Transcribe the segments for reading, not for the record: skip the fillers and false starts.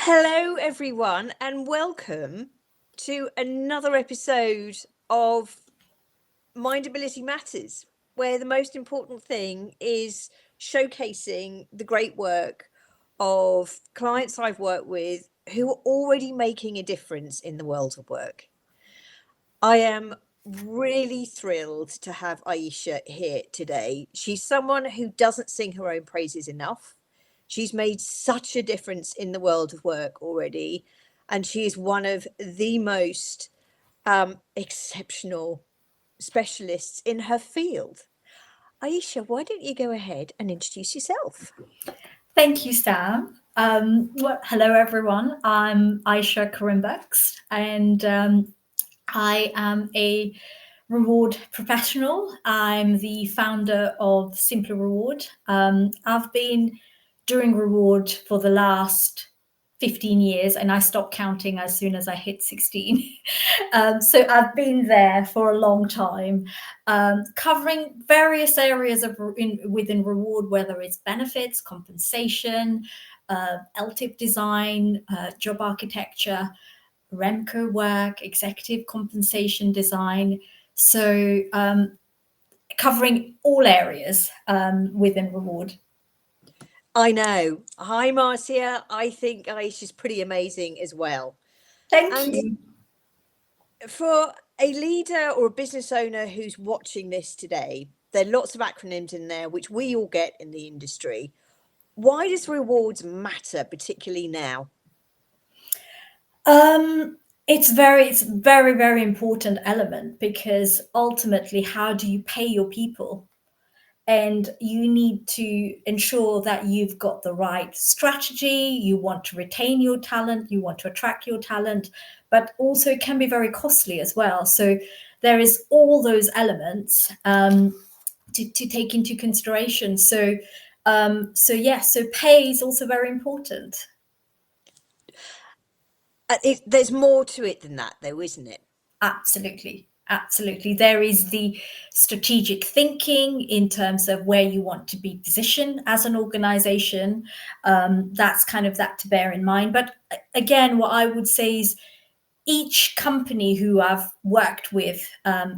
Hello, everyone, and welcome to another episode of MindAbility Matters, where the most important thing is showcasing the great work of clients I've worked with who are already making a difference in the world of work. I am really thrilled to have Aisha here today. She's someone who doesn't sing her own praises enough. She's made such a difference in the world of work already, and she is one of the most exceptional specialists in her field. Aisha, why don't you go ahead and introduce yourself? Thank you, Sam. Hello, everyone. I'm Aisha Kurrimbux, and I am a reward professional. I'm the founder of Simpler Reward. I've been doing reward for the last 15 years, and I stopped counting as soon as I hit 16. So I've been there for a long time, covering various areas within reward, whether it's benefits, compensation, LTIP design, job architecture, Remco work, executive compensation design. So covering all areas within reward. I know. Hi, Marcia. I think Aisha's pretty amazing as well. Thank And you. for a leader or a business owner who's watching this today, there are lots of acronyms in there, which we all get in the industry. Why does rewards matter, particularly now? It's very, very important element because ultimately, how do you pay your people? And you need to ensure that you've got the right strategy. You want to retain your talent, you want to attract your talent, but also it can be very costly as well. So there is all those elements to take into consideration. So so pay is also very important. There's more to it than that, though, isn't it? Absolutely. Absolutely. There is the strategic thinking in terms of where you want to be positioned as an organization. That's kind of that to bear in mind. But again, what I would say is each company who I've worked with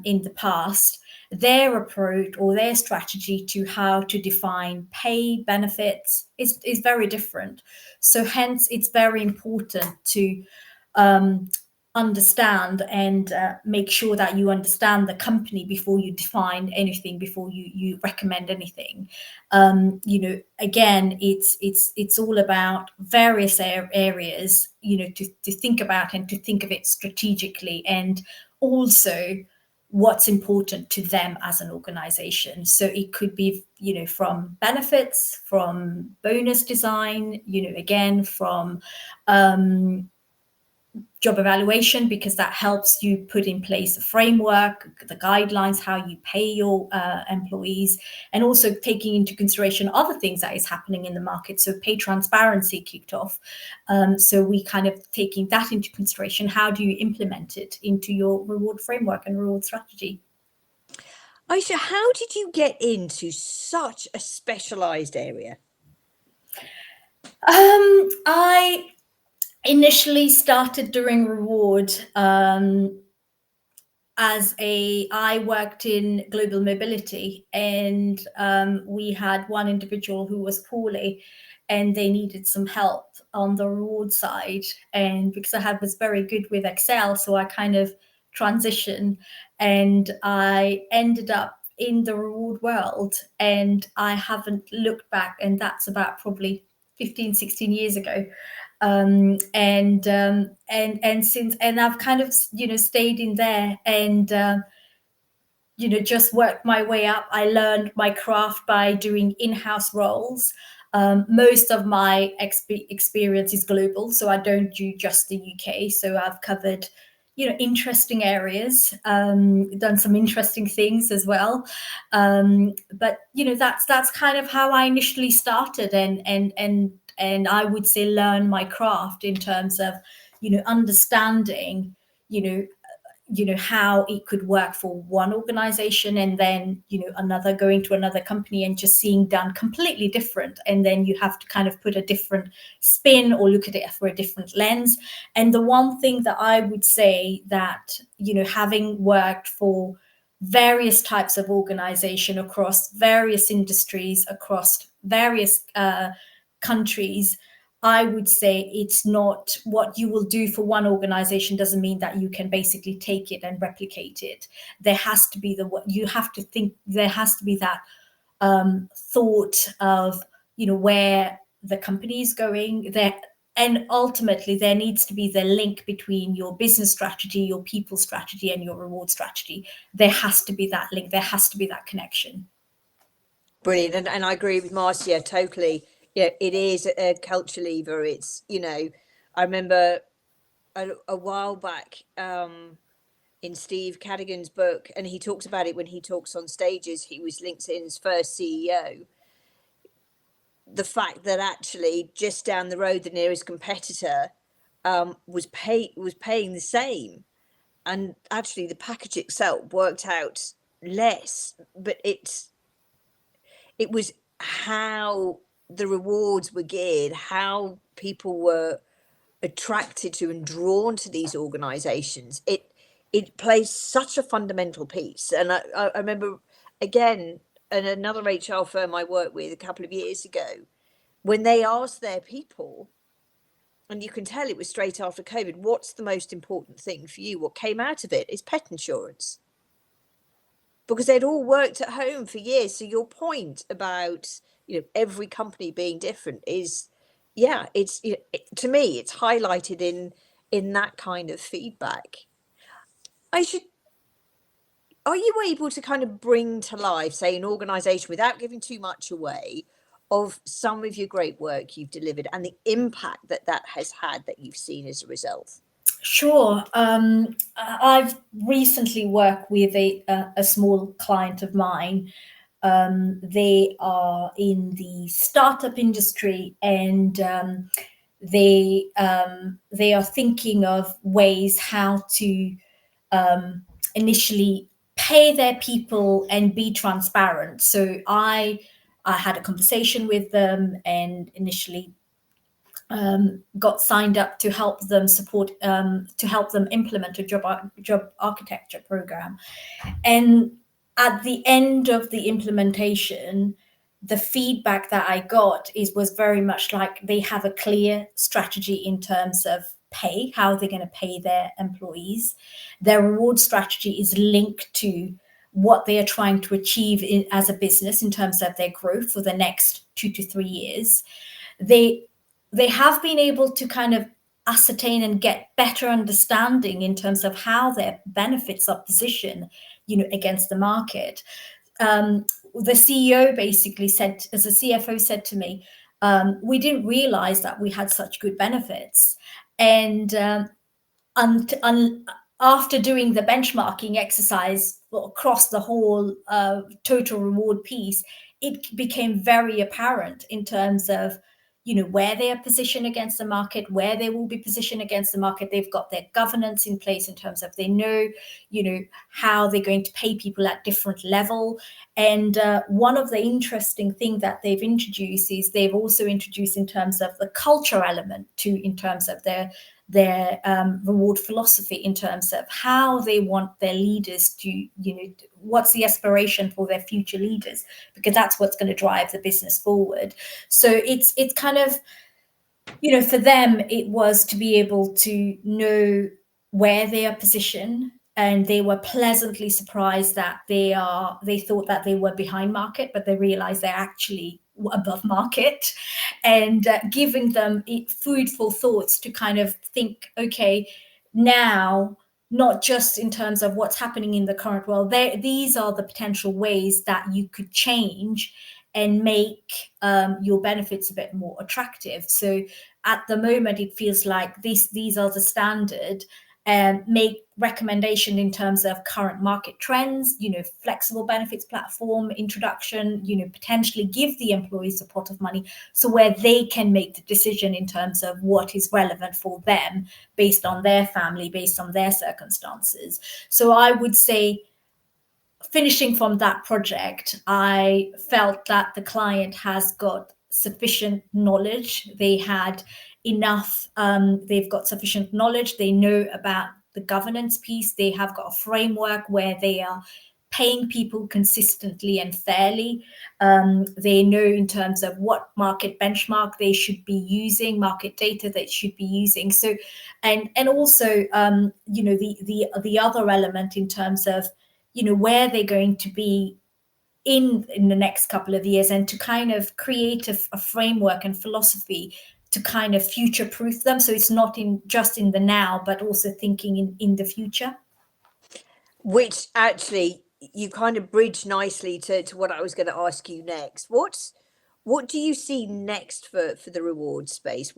in the past, their approach or their strategy to how to define pay benefits is very different. So hence, it's very important to um, understand and make sure that you understand the company before you define anything, before you recommend anything. Again, it's all about various areas, to think about and to think of it strategically, and also what's important to them as an organization. So it could be, from benefits, from bonus design, again, from job evaluation, because that helps you put in place a framework, the guidelines, how you pay your employees, and also taking into consideration other things that is happening in the market. So pay transparency kicked off. So we kind of taking that into consideration. How do you implement it into your reward framework and reward strategy? Aisha, how did you get into such a specialized area? I initially started doing reward I worked in global mobility, and we had one individual who was poorly, and they needed some help on the reward side. And because was very good with Excel, so I kind of transitioned, and I ended up in the reward world, and I haven't looked back, and that's about probably 15, 16 years ago. And since, and I've kind of stayed in there, and just worked my way up. I learned my craft by doing in-house roles. Most of my experience is global, so I don't do just the UK. So I've covered interesting areas, done some interesting things as well. But that's kind of how I initially started, and I would say learn my craft in terms of understanding how it could work for one organization, and then another, going to another company and just seeing done completely different, and then you have to kind of put a different spin or look at it for a different lens. And the one thing that I would say that, having worked for various types of organization across various industries, across various countries, I would say it's not what you will do for one organization doesn't mean that you can basically take it and replicate it. There has to be you have to think, there has to be that thought of, where the company is going there. And ultimately, there needs to be the link between your business strategy, your people strategy, and your reward strategy. There has to be that link. There has to be that connection. Brilliant. And I agree with Marcia totally. Yeah, it is a culture lever. It's, I remember a while back in Steve Cadigan's book, and he talks about it when he talks on stages. He was LinkedIn's first CEO. The fact that actually just down the road, the nearest competitor was paying the same, and actually the package itself worked out less, but it was how the rewards were geared, how people were attracted to and drawn to these organizations. It plays such a fundamental piece. And I remember, again, and another HR firm I worked with a couple of years ago, when they asked their people, and you can tell it was straight after COVID, what's the most important thing for you? What came out of it is pet insurance, because they'd all worked at home for years. So your point about, every company being different is, yeah, it's, to me, it's highlighted in that kind of feedback. Are you able to kind of bring to life, say, an organization, without giving too much away, of some of your great work you've delivered and the impact that that has had that you've seen as a result? Sure. I've recently worked with a small client of mine. They are in the startup industry, and they are thinking of ways how to initially pay their people and be transparent. So I had a conversation with them, and initially got signed up to help them implement a job architecture program. And at the end of the implementation, the feedback that I got was very much like they have a clear strategy in terms of pay, how they're going to pay their employees. Their reward strategy is linked to what they are trying to achieve as a business in terms of their growth for the next 2 to 3 years. They have been able to kind of ascertain and get better understanding in terms of how their benefits are positioned, against the market. The CEO basically said, as the CFO said to me, we didn't realize that we had such good benefits. And after doing the benchmarking exercise across the whole total reward piece, it became very apparent in terms of, where they are positioned against the market, where they will be positioned against the market. They've got their governance in place in terms of they know, how they're going to pay people at different level. And one of the interesting things that they've introduced is they've also introduced in terms of the culture element in terms of their reward philosophy, in terms of how they want their leaders to, what's the aspiration for their future leaders, because that's what's going to drive the business forward. So it's kind of, for them, it was to be able to know where they are positioned, and they were pleasantly surprised that they thought that they were behind market, but they realized they're actually above market. And giving them food for thoughts to kind of think, okay, now, not just in terms of what's happening in the current world, these are the potential ways that you could change and make your benefits a bit more attractive. So at the moment, it feels like these are the standard, make recommendation in terms of current market trends, flexible benefits platform introduction, potentially give the employees a pot of money so where they can make the decision in terms of what is relevant for them based on their family, based on their circumstances. So I would say, finishing from that project, I felt that the client has got sufficient knowledge. They had enough, they've got sufficient knowledge. They know about the governance piece. They have got a framework where they are paying people consistently and fairly. They know in terms of what market benchmark they should be using, market data they should be using. So, and also, the other element in terms of, where they're going to be in the next couple of years, and to kind of create a framework and philosophy to kind of future proof them, so it's not just in the now but also thinking in the future. Which actually you kind of bridge nicely to what I was going to ask you next. What do you see next for the reward space?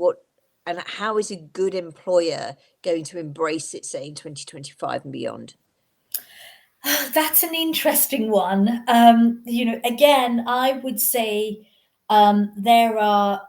And how is a good employer going to embrace it, say in 2025 and beyond? That's an interesting one. Again, I would say there are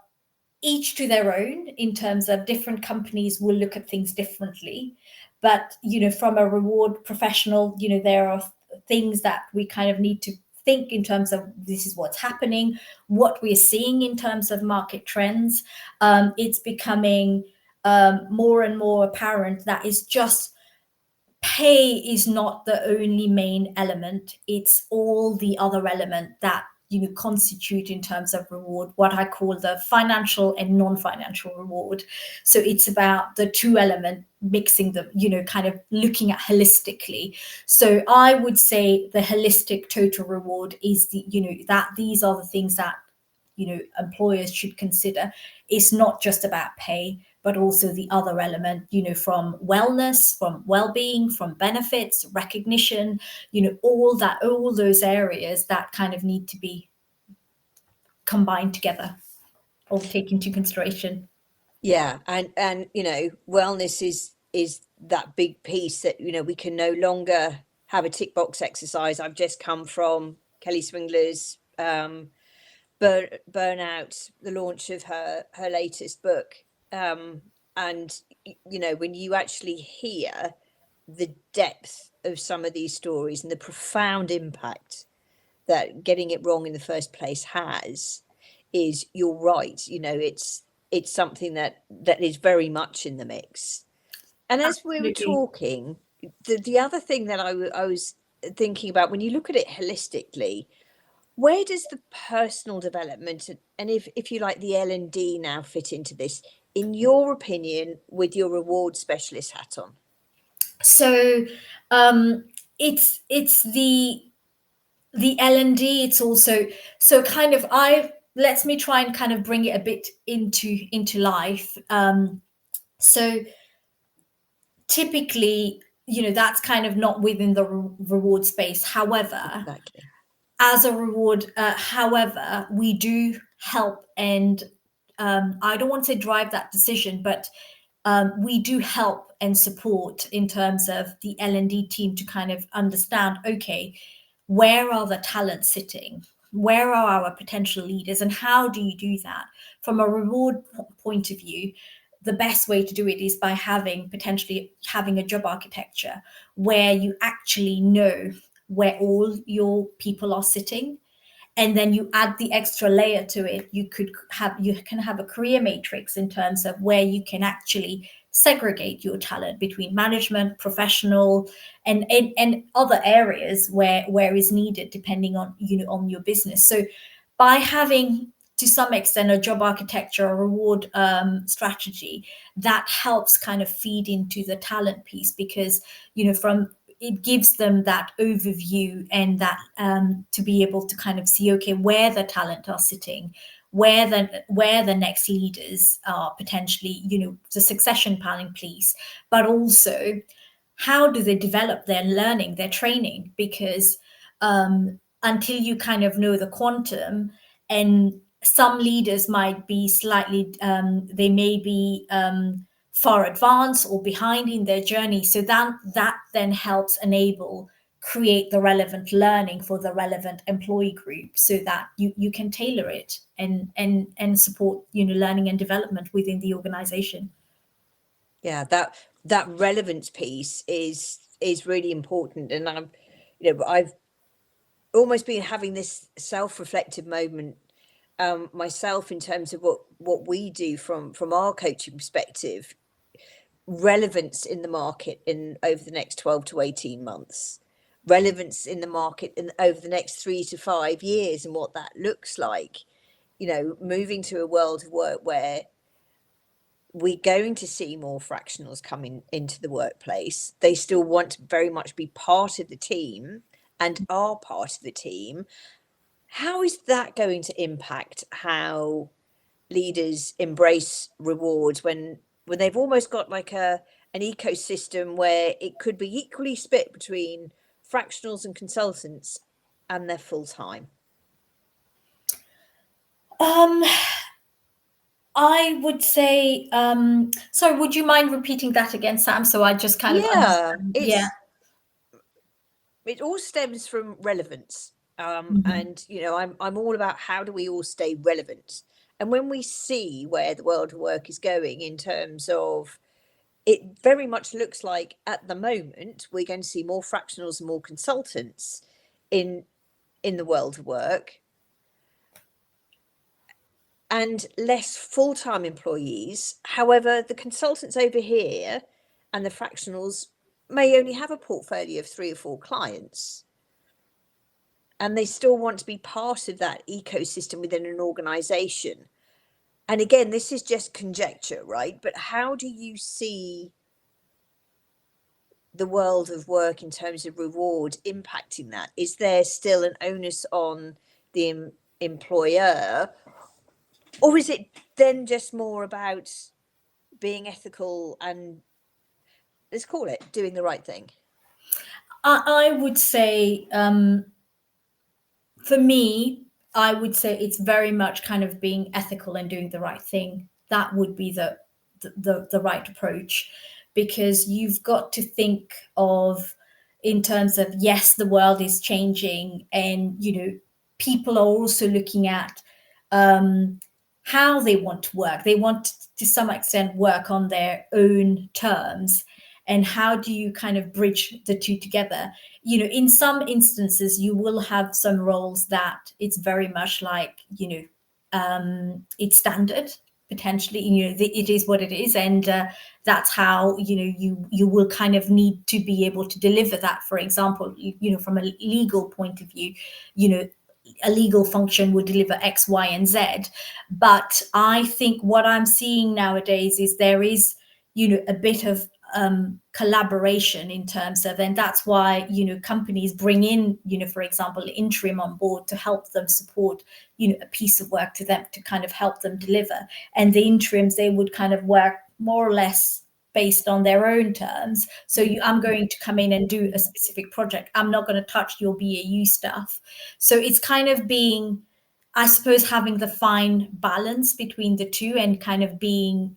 each to their own in terms of different companies will look at things differently. But, from a reward professional, there are things that we kind of need to think in terms of this is what's happening, what we're seeing in terms of market trends. It's becoming more and more apparent that it's just pay is not the only main element. It's all the other element that constitute in terms of reward, what I call the financial and non-financial reward. So it's about the two element mixing them, kind of looking at holistically. So I would say the holistic total reward is that these are the things that employers should consider. It's not just about pay, but also the other element, from wellness, from well-being, from benefits, recognition, all those areas that kind of need to be combined together or taken into consideration. Yeah, and wellness is that big piece that we can no longer have a tick box exercise. I've just come from Kelly Swingler's burnout, the launch of her latest book, and when you actually hear the depth of some of these stories and the profound impact that getting it wrong in the first place has, is, you're right, it's something that is very much in the mix. And as we were Absolutely. talking, the other thing that I was thinking about, when you look at it holistically, where does the personal development and if you like the L&D now fit into this, in your opinion, with your reward specialist hat on? So it's the L&D. It's also, so kind of, let me try and kind of bring it a bit into life. So typically, that's kind of not within the reward space. However, Exactly. as a reward, however, we do help, and I don't want to drive that decision, but we do help and support in terms of the L&D team to kind of understand, okay, where are the talents sitting? Where are our potential leaders? And how do you do that? From a reward point of view, the best way to do it is by potentially having a job architecture where you actually know where all your people are sitting, and then you add the extra layer to it. You can have a career matrix in terms of where you can actually segregate your talent between management, professional, and other areas where is needed depending on on your business. So by having, to some extent, a job architecture or reward strategy, that helps kind of feed into the talent piece, because from it gives them that overview, and that to be able to kind of see, okay, where the talent are sitting, where the next leaders are potentially, the succession planning piece, but also how do they develop their learning, their training, because until you kind of know the quantum, and some leaders might be slightly, they may be far advanced or behind in their journey. So that then helps enable create the relevant learning for the relevant employee group, so that you can tailor it and support learning and development within the organization. Yeah, that relevance piece is really important, and I've almost been having this self-reflective moment myself in terms of what we do from our coaching perspective. Relevance in the market in over the next 12 to 18 months, relevance in the market in over the next 3 to 5 years, and what that looks like, moving to a world of work where we're going to see more fractionals coming into the workplace. They still want to very much be part of the team and are part of the team. How is that going to impact how leaders embrace rewards when they've almost got like an ecosystem where it could be equally split between fractionals and consultants and they're full time? I would say, sorry, would you mind repeating that again, Sam? So I just kind of Yeah, understand. Yeah. it all stems from relevance. Mhm. And I'm all about how do we all stay relevant. And when we see where the world of work is going in terms of, it very much looks like at the moment we're going to see more fractionals and more consultants in the world of work, and less full-time employees. However, the consultants over here and the fractionals may only have a portfolio of 3 or 4 clients, and they still want to be part of that ecosystem within an organization. And again, this is just conjecture, right? But how do you see the world of work in terms of reward impacting that? Is there still an onus on the employer, or is it then just more about being ethical and, let's call it, doing the right thing? I would say, for me, I would say it's very much kind of being ethical and doing the right thing. That would be the right approach, because you've got to think of, in terms of, yes, the world is changing, and people are also looking at how they want to work. They want to some extent work on their own terms, and how do you kind of bridge the two together? In some instances you will have some roles that it's very much like, it's standard, potentially, it is what it is, and that's how you will kind of need to be able to deliver that. For example, from a legal point of view, a legal function would deliver X, Y, and Z. But I think what I'm seeing nowadays is there is, a bit of collaboration in terms of, and that's why companies bring in, for example, interim on board to help them support a piece of work to them, to kind of help them deliver. And the interims, they would kind of work more or less based on their own terms. So I'm going to come in and do a specific project. I'm not going to touch your BAU stuff. So it's kind of being, I suppose, having the fine balance between the two, and kind of being,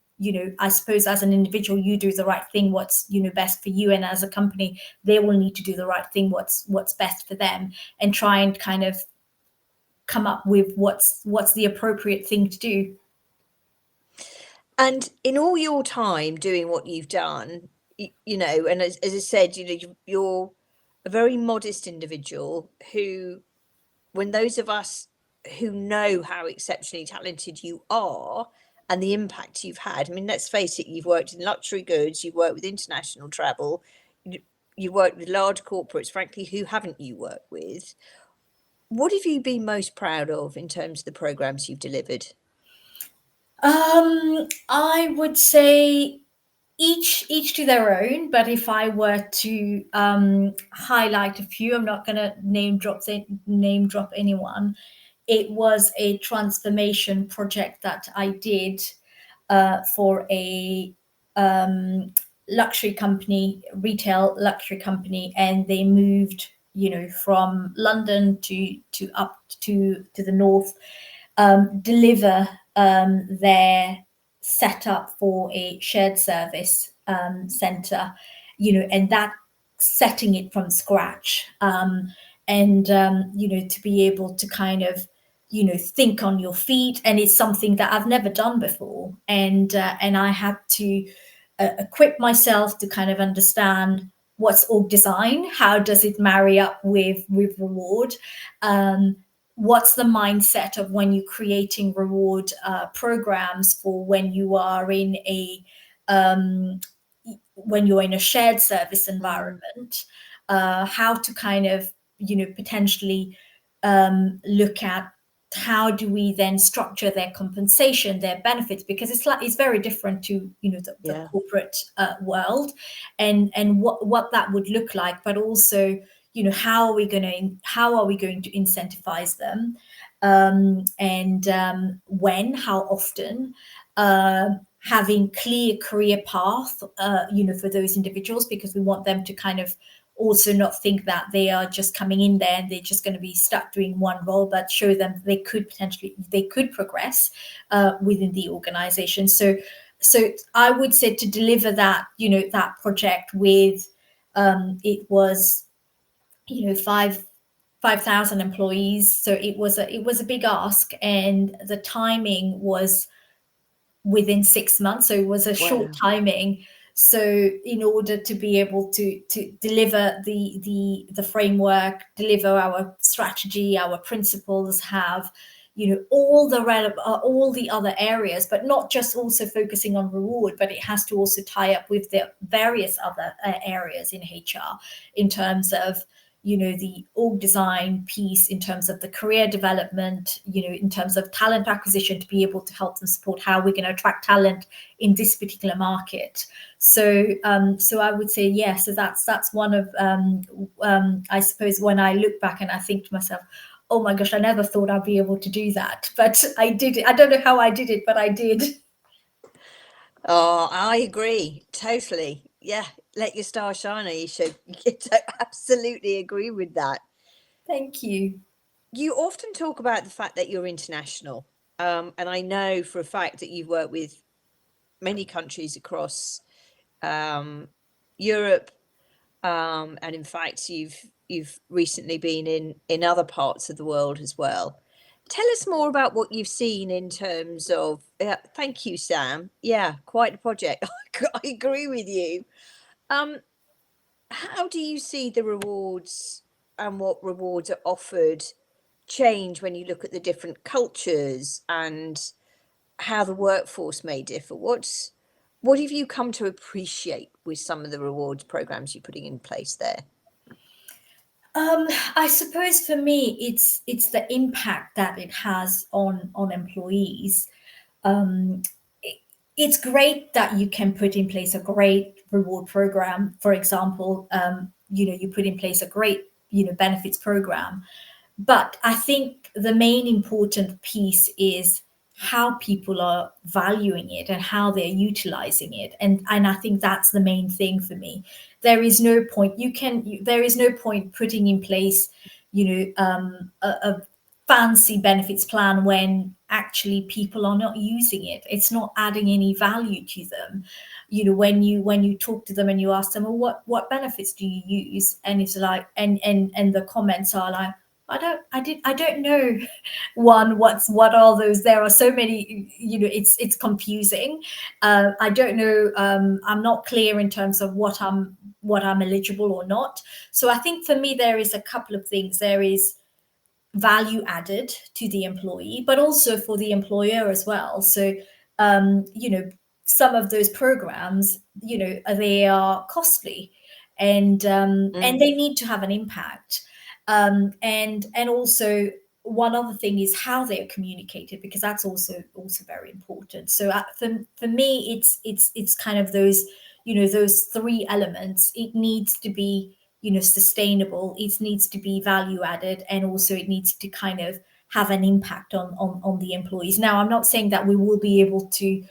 I suppose, as an individual, you do the right thing, what's best for you, and as a company, they will need to do the right thing, what's best for them, and try and kind of come up with what's the appropriate thing to do. And in all your time doing what you've done, and as I said, you're a very modest individual who, when those of us who know how exceptionally talented you are and the impact you've had, I mean, let's face it, you've worked in luxury goods, you've worked with international travel, you worked with large corporates. Frankly, who haven't you worked with? What have you been most proud of in terms of the programs you've delivered? I would say each to their own, but if I were to highlight a few, I'm not going to name drop anyone. It was a transformation project that I did for a luxury company, retail luxury company, and they moved, from London to up to the north, deliver their set up for a shared service center, and that setting it from scratch, and to be able to kind of think on your feet. And it's something that I've never done before, and I had to equip myself to kind of understand what's org design, how does it marry up with reward, what's the mindset of when you're creating reward programs for when you are in a shared service environment, how to kind of potentially look at how do we then structure their compensation, their benefits, because it's very different to the corporate world, and what that would look like, but also how are we going to incentivize them, and how often, having clear career path for those individuals, because we want them to kind of also not think that they are just coming in there and they're just going to be stuck doing one role, but show them they could progress within the organization. So I would say to deliver that that project with it was 5,000 employees, so it was a big ask, and the timing was within 6 months, so it was a short timing. So in order to be able to deliver the framework, deliver our strategy, our principles, have all the other areas, but not just also focusing on reward, but it has to also tie up with the various other areas in HR, in terms of the org design piece, in terms of the career development, in terms of talent acquisition, to be able to help them support how we're going to attract talent in this particular market. So I would say, yeah, so that's one of I suppose when I look back and I think to myself, oh my gosh, I never thought I'd be able to do that, but I did it. I don't know how I did it, but I did. Oh, I agree totally. Yeah, let your star shine, Aisha. I absolutely agree with that. Thank you. You often talk about the fact that you're international, and I know for a fact that you've worked with many countries across Europe, and in fact, you've recently been in other parts of the world as well. Tell us more about what you've seen in terms of. Thank you, Sam. Yeah, quite a project. I agree with you. Um, how do you see the rewards and what rewards are offered change when you look at the different cultures and how the workforce may differ? What have you come to appreciate with some of the rewards programs you're putting in place there? I suppose for me, it's the impact that it has on employees. Um, it's great that you can put in place a great reward program. For example, you put in place a great benefits program, but I think the main important piece is how people are valuing it and how they're utilizing it, and I think that's the main thing for me. There is no point there is no point putting in place a fancy benefits plan when actually people are not using it. It's not adding any value to them. When you talk to them and you ask them, well, what benefits do you use, and it's like, and the comments are like, I don't know. What are those? There are so many, it's confusing. I don't know. I'm not clear in terms of what I'm eligible or not. So I think for me, there is a couple of things. There is value added to the employee, but also for the employer as well. So, some of those programs, they are costly, and they need to have an impact. And also, one other thing is how they are communicated, because that's also very important. So for me, it's kind of those those three elements. It needs to be sustainable, it needs to be value added, and also it needs to kind of have an impact on the employees. Now, I'm not saying that we will be able to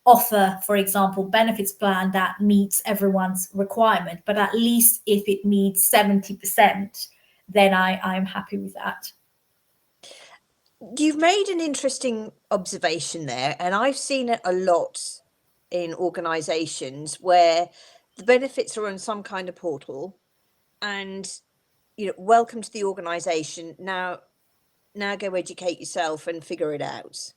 offer, for example, benefits plan that meets everyone's requirement, but at least if it meets 70%, then I'm happy with that. You've made an interesting observation there, and I've seen it a lot in organizations where the benefits are on some kind of portal, and welcome to the organization. Now go educate yourself and figure it out.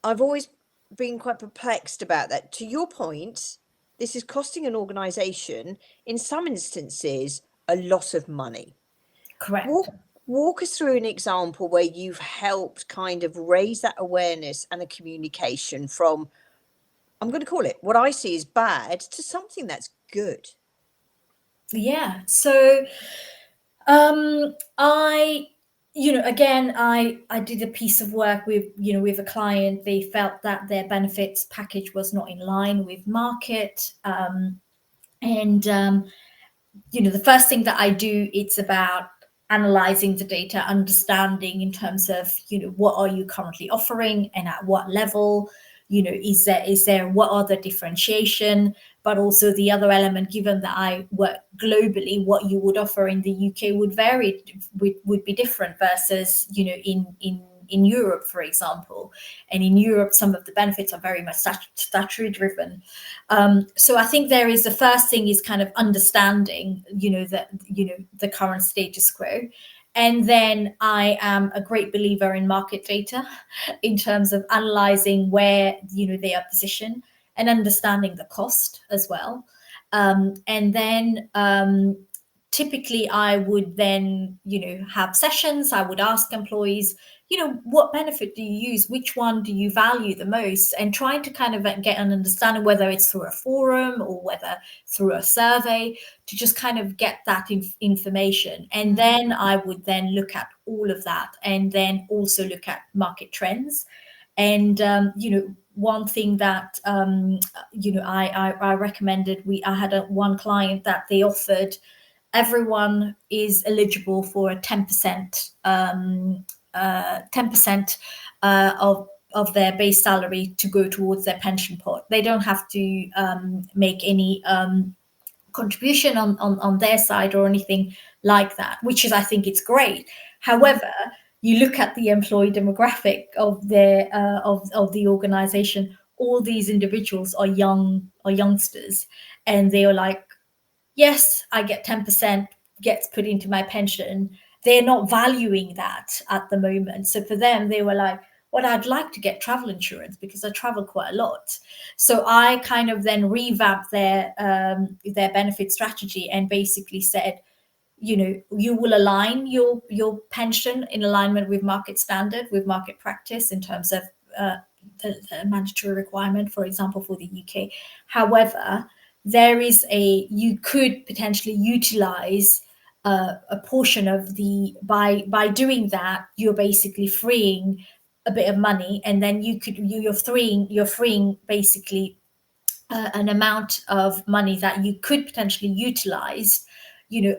I've always been quite perplexed about that. To your point, this is costing an organization, in some instances, a lot of money. Correct. Walk us through an example where you've helped kind of raise that awareness and the communication from, I'm going to call it, what I see is bad to something that's good. Yeah. So I again, I did a piece of work with with a client. They felt that their benefits package was not in line with market, and the first thing that I do, it's about analyzing the data, understanding in terms of what are you currently offering and at what level. Is there what are the differentiation, but also the other element, given that I work globally, what you would offer in the UK would vary, would be different versus in Europe, for example. And in Europe, some of the benefits are very much statutory driven. So I think there is the first thing is kind of understanding, the current status quo. And then I am a great believer in market data in terms of analyzing where, they are positioned and understanding the cost as well. And then typically I would then, have sessions. I would ask employees, what benefit do you use, which one do you value the most, and trying to kind of get an understanding, whether it's through a forum or whether through a survey, to just kind of get that information. And then I would then look at all of that, and then also look at market trends. And one thing that I recommended, I had one client that they offered everyone is eligible for a 10% 10% of their base salary to go towards their pension pot. They don't have to make any contribution on their side or anything like that, which is, I think it's great. However, you look at the employee demographic of their of the organization. All these individuals are youngsters, and they are like, yes, I get 10% gets put into my pension. They're not valuing that at the moment. So for them, they were like, well, I'd like to get travel insurance because I travel quite a lot. So I kind of then revamped their benefit strategy and basically said, you will align your pension in alignment with market standard, with market practice in terms of the mandatory requirement, for example, for the UK. However, you could potentially utilize a portion of by doing that, you're basically freeing a bit of money, and then you're freeing basically an amount of money that you could potentially utilize,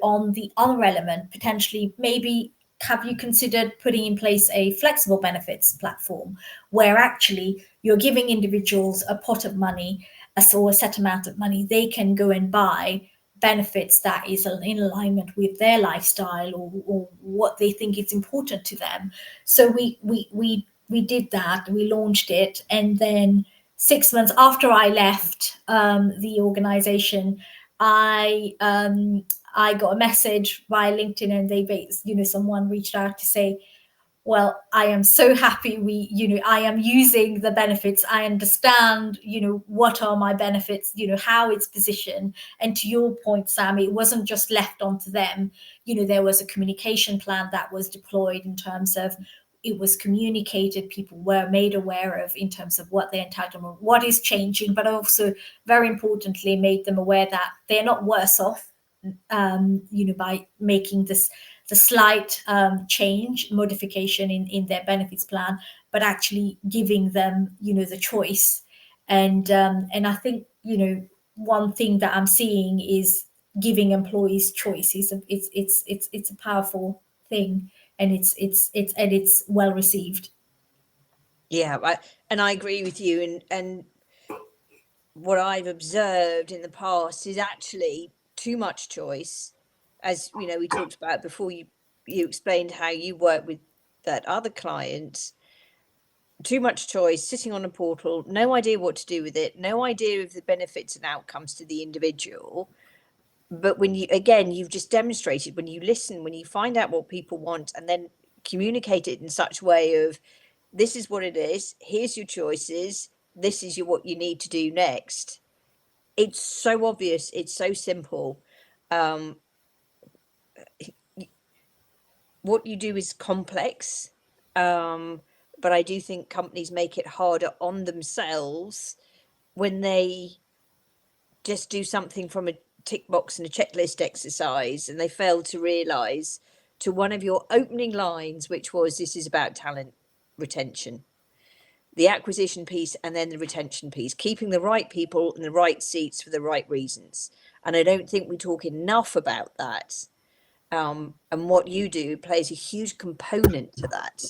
on the other element. Potentially, maybe, have you considered putting in place a flexible benefits platform where actually you're giving individuals a pot of money, a set amount of money, they can go and buy benefits that is in alignment with their lifestyle, or what they think is important to them. So we did that, we launched it, and then 6 months after I left the organization, I got a message via LinkedIn, and someone reached out to say, well, I am so happy I am using the benefits. I understand, what are my benefits, how it's positioned. And to your point, Sam, it wasn't just left onto them. There was a communication plan that was deployed in terms of, it was communicated, people were made aware of in terms of what their entitlement, what is changing, but also very importantly made them aware that they're not worse off, by making the slight change, modification in their benefits plan, but actually giving them, the choice. And I think, one thing that I'm seeing is giving employees choice. It's a powerful thing, and it's well received. Yeah, and I agree with you. And what I've observed in the past is actually too much choice. As we talked about before, you explained how you work with that other clients, too much choice, sitting on a portal, no idea what to do with it, no idea of the benefits and outcomes to the individual. But when you've just demonstrated, when you listen, when you find out what people want and then communicate it in such a way of, this is what it is, here's your choices, this is what you need to do next. It's so obvious, it's so simple. What you do is complex, but I do think companies make it harder on themselves when they just do something from a tick box and a checklist exercise, and they fail to realize, to one of your opening lines, which was, this is about talent retention, the acquisition piece, and then the retention piece, keeping the right people in the right seats for the right reasons. And I don't think we talk enough about that. And what you do plays a huge component to that.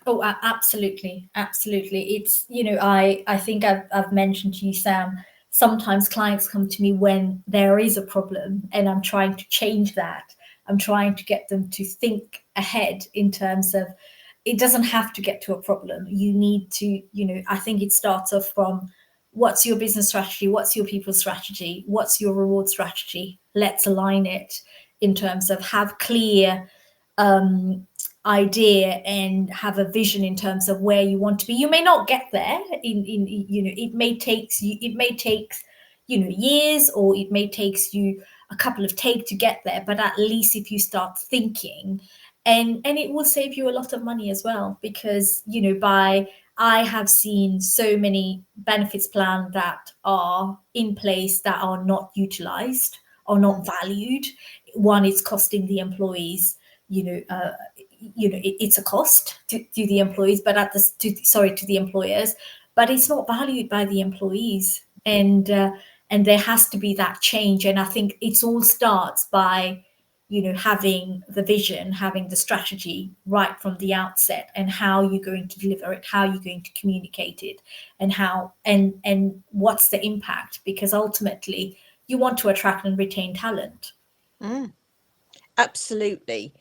Oh, absolutely, absolutely. It's, I think I've mentioned to you, Sam, sometimes clients come to me when there is a problem and I'm trying to change that. I'm trying to get them to think ahead in terms of, it doesn't have to get to a problem. You need to, I think it starts off from, what's your business strategy? What's your people strategy? What's your reward strategy? Let's align it in terms of have clear idea and have a vision in terms of where you want to be. You may not get there in it may take years, or it may take you a couple of takes to get there, but at least if you start thinking, and it will save you a lot of money as well, because I have seen so many benefits plans that are in place that are not utilized or not valued. One, it's costing the employees, it's a cost to the employees, but to the employers, but it's not valued by the employees, and there has to be that change. And I think it all starts by having the vision, having the strategy right from the outset, and how you're going to deliver it, how you're going to communicate it, and how and what's the impact, because ultimately you want to attract and retain talent. Absolutely.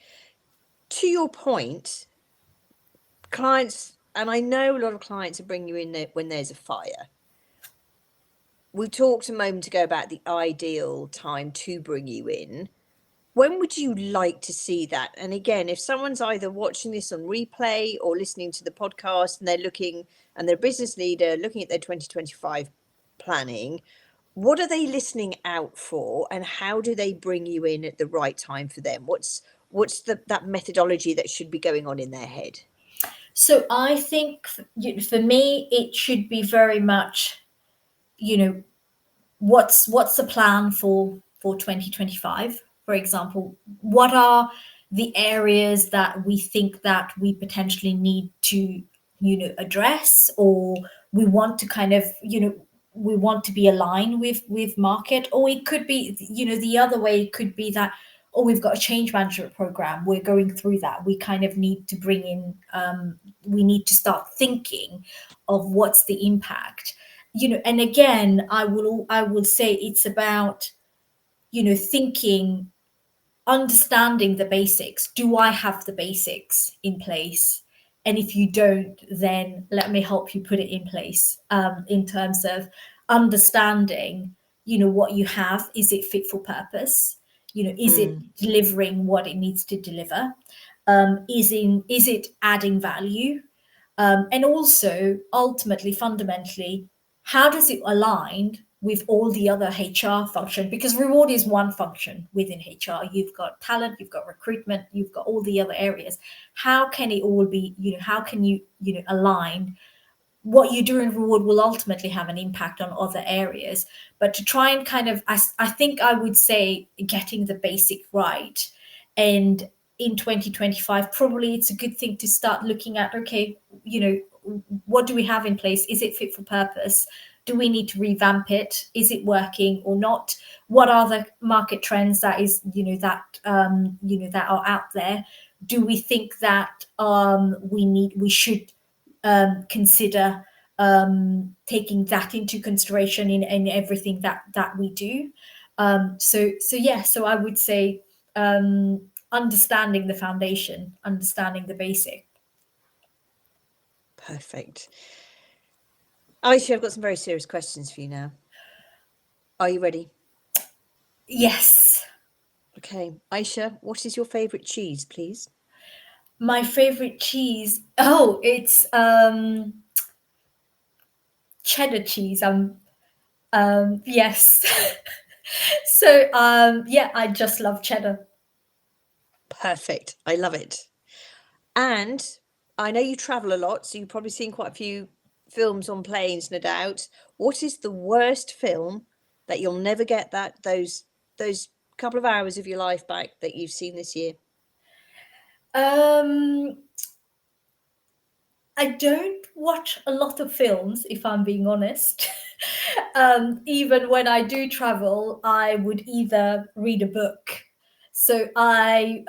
To your point, clients, and I know a lot of clients are bringing you in there when there's a fire. We talked a moment ago about the ideal time to bring you in. When would you like to see that? And again, if someone's either watching this on replay or listening to the podcast, and they're looking, and they're a business leader looking at their 2025 planning, what are they listening out for, and how do they bring you in at the right time for them? What's that methodology that should be going on in their head? So I think for me, it should be very much, what's the plan for 2025, for example. What are the areas that we think that we potentially need to address, or we want to kind of we want to be aligned with market. Or it could be the other way. It could be that, oh, we've got a change management program, we're going through that, we kind of need to bring in we need to start thinking of what's the impact. And again, I will say it's about thinking, understanding the basics. Do I have the basics in place? And if you don't, then let me help you put it in place, in terms of understanding what you have. Is it fit for purpose? Is it delivering what it needs to deliver? Is it adding value? And also, ultimately, fundamentally, how does it align with all the other HR function? Because reward is one function within HR. You've got talent, you've got recruitment, you've got all the other areas. How can it all be, how can you, align? What you do in reward will ultimately have an impact on other areas. But to try and kind of, I think I would say, getting the basic right. And in 2025, probably it's a good thing to start looking at, okay, what do we have in place? Is it fit for purpose? Do we need to revamp it? Is it working or not? What are the market trends that are out there? Do we think that we should consider taking that into consideration in everything that we do? So I would say, understanding the foundation, understanding the basic. Perfect. Aisha, I've got some very serious questions for you now. Are you ready? Yes. Okay. Aisha, what is your favourite cheese, please? My favorite cheese. Oh, it's cheddar cheese. Yes. So yeah, I just love cheddar. Perfect. I love it. And I know you travel a lot, so you've probably seen quite a few films on planes, no doubt. What is the worst film that you'll never get those couple of hours of your life back that you've seen this year? Um I don't watch a lot of films, if I'm being honest. Even when I do travel, I would either read a book. So I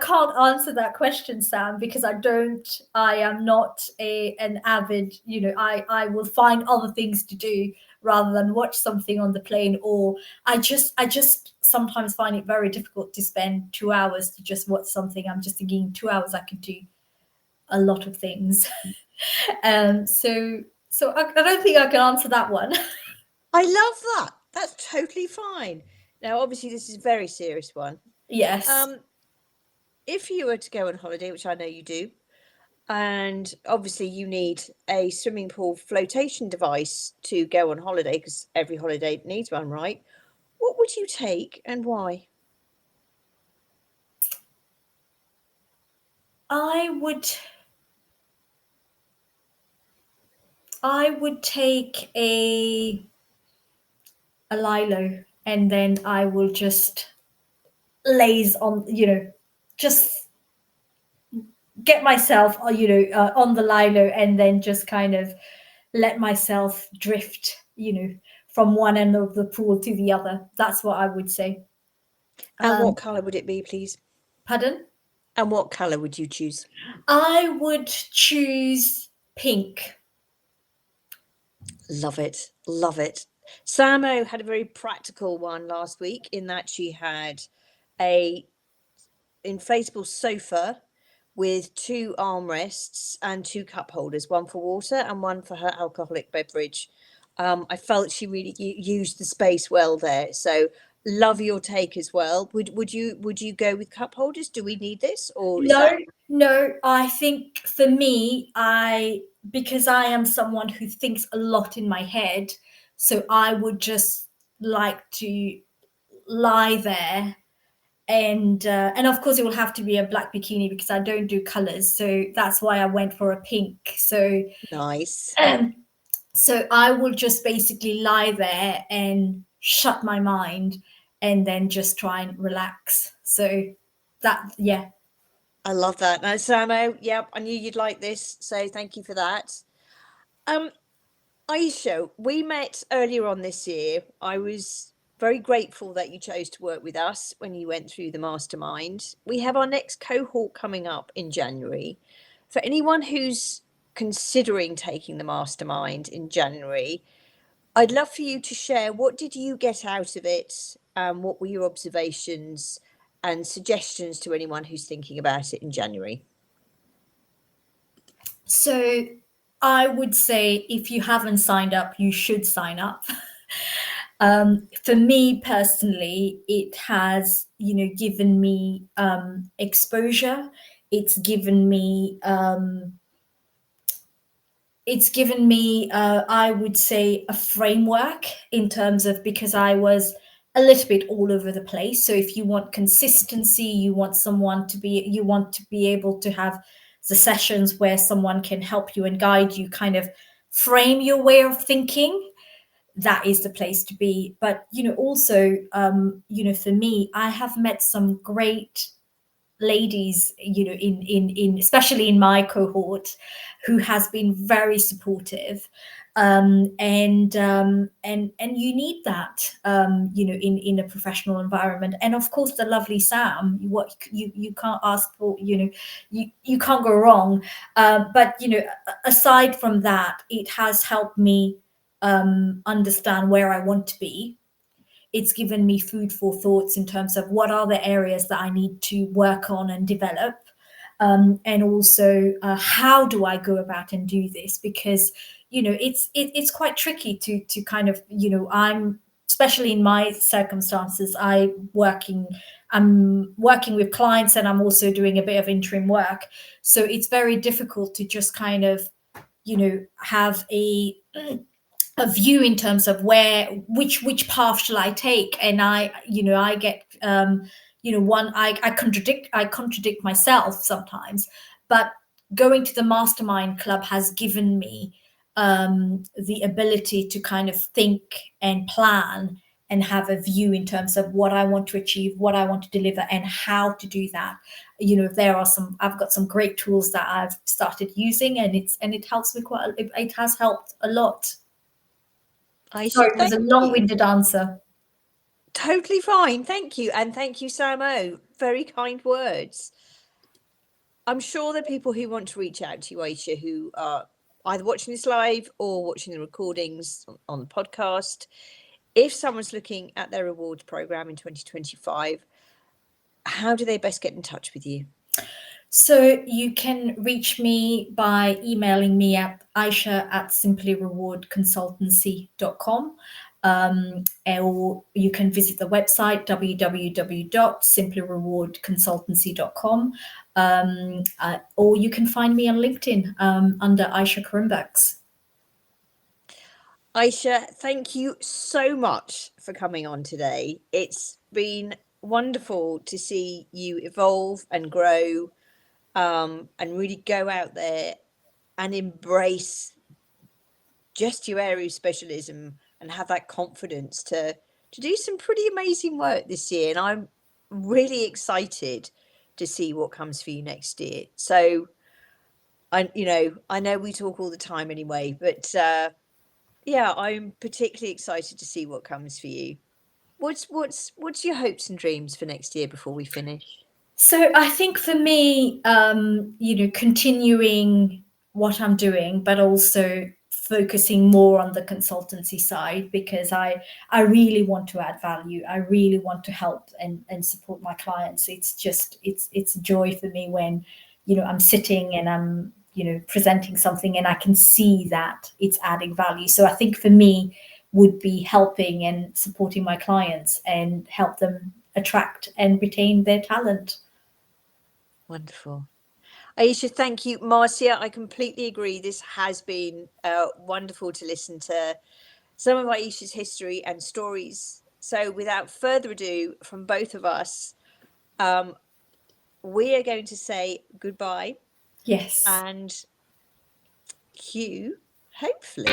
can't answer that question, Sam, because I don't. I am not an avid. I will find other things to do rather than watch something on the plane. Or I just sometimes find it very difficult to spend 2 hours to just watch something. I'm just thinking 2 hours I could do a lot of things. So I don't think I can answer that one. I love that. That's totally fine. Now, obviously, this is a very serious one. Yes. Um, if you were to go on holiday, which I know you do, and obviously you need a swimming pool flotation device to go on holiday because every holiday needs one, right? What would you take and why? I would I would take a lilo, and then I will just laze on, just get myself, on the lilo, and then just kind of let myself drift, from one end of the pool to the other. That's what I would say. And Um, what colour would it be, please? Pardon? And what colour would you choose? I would choose pink. Love it. Love it. Samo had a very practical one last week in that she had a inflatable sofa with two armrests and two cup holders, one for water and one for her alcoholic beverage. I felt she really used the space well there. So love your take as well. Would you go with cup holders? Do we need this, or is No, that no, I think for me, because I am someone who thinks a lot in my head, so I would just like to lie there, and of course it will have to be a black bikini because I don't do colors, so that's why I went for a pink. So nice? um, so I will just basically lie there and shut my mind, and then just try and relax. So that, yeah. I love that. Now, Samo, yep, I knew you'd like this, so thank you for that. Um, Aisha, we met earlier on this year. I was very grateful that you chose to work with us when you went through the mastermind. We have our next cohort coming up in January. For anyone who's considering taking the mastermind in January, I'd love for you to share what did you get out of it, what were your observations and suggestions to anyone who's thinking about it in January. So I would say if you haven't signed up, you should sign up. For me personally, it has, given me exposure. It's given me, I would say, a framework in terms of, because I was a little bit all over the place. So if you want consistency, you want to be able to have the sessions where someone can help you and guide you, kind of frame your way of thinking, that is the place to be. But also, for me, I have met some great ladies, in especially in my cohort, who has been very supportive, and you need that, in a professional environment. And of course the lovely Sam, what you can't ask for, you can't go wrong. But aside from that, it has helped me understand where I want to be. It's given me food for thoughts in terms of what are the areas that I need to work on and develop. and also how do I go about and do this? Because it's quite tricky to kind of, I'm, especially in my circumstances, I'm working with clients, and I'm also doing a bit of interim work, so it's very difficult to just kind of have a view in terms of which path shall I take. And I get one, I contradict myself sometimes. But going to the mastermind club has given me the ability to kind of think and plan and have a view in terms of what I want to achieve, what I want to deliver, and how to do that. I've got some great tools that I've started using, and it helps me it has helped a lot. Aisha, Sorry, it was a thank you. long-winded answer. Totally fine. Thank you. And thank you, Samo. Very kind words. I'm sure there are people who want to reach out to you, Aisha, who are either watching this live or watching the recordings on the podcast. If someone's looking at their rewards program in 2025, how do they best get in touch with you? So you can reach me by emailing me at aisha@simplyrewardconsultancy.com. Or you can visit the website www.simplyrewardconsultancy.com, or you can find me on LinkedIn under Aisha Kurrimbux. Aisha, thank you so much for coming on today. It's been wonderful to see you evolve and grow, and really go out there and embrace just your area of specialism and have that confidence to do some pretty amazing work this year. And I'm really excited to see what comes for you next year. So I know we talk all the time anyway, but yeah, I'm particularly excited to see what comes for you. What's your hopes and dreams for next year before we finish? So I think for me, continuing what I'm doing, but also focusing more on the consultancy side, because I really want to add value. I really want to help and support my clients. It's a joy for me when I'm sitting and I'm presenting something and I can see that it's adding value. So I think for me would be helping and supporting my clients and help them attract and retain their talent. Wonderful. Aisha, thank you. Marcia, I completely agree. This has been wonderful to listen to some of Aisha's history and stories. So without further ado, from both of us, we are going to say goodbye. Yes. And cue, hopefully,